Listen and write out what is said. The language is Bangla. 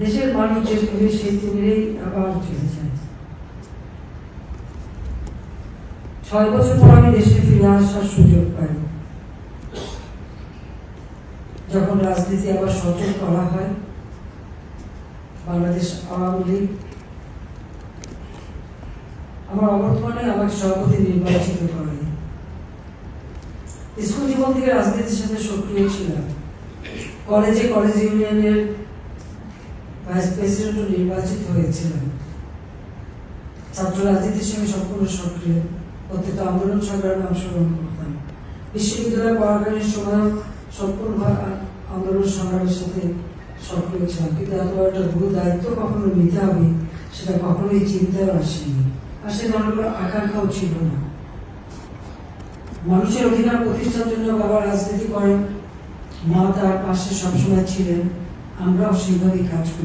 দেশের মানুষ যে তিমির সেই তিমিরেই আবার চলে যায়। 6 বছর পর আমি দেশে ফিরে আসার সুযোগ পাই, যখন রাজনীতি আবার সচল করা হয়। বাংলাদেশ আওয়ামী লীগ আমার অবর্তমানে আমাকে সভাপতি নির্বাচিত করে। স্কুল জীবন থেকে রাজনীতির সাথে সক্রিয় ছিলাম। কলেজ ইউনিয়নের ভাইস প্রেসিডেন্টও নির্বাচিত হয়েছিলাম। ছাত্র রাজনীতির সঙ্গে সম্পূর্ণ সক্রিয়, প্রত্যেকটা আন্দোলন সংগ্রামে অংশগ্রহণ করতাম। বিশ্ববিদ্যালয়ে পড়াকালীন সময় সম্পূর্ণ আন্দোলন সংগ্রামের সাথে সক্রিয় ছিলাম, কিন্তু এত একটা ভুল দায়িত্ব কখনো নিতে হবে সেটা কখনোই চিন্তাও আসেনি, আর সে ধরনের আকাঙ্ক্ষাও ছিল না। মানুষের অধিকার প্রতিষ্ঠার জন্য বাবা রাজনীতি করেন, মা তার পাশে সবসময় ছিলেন, আমরাও সেইভাবেই কাজ করি।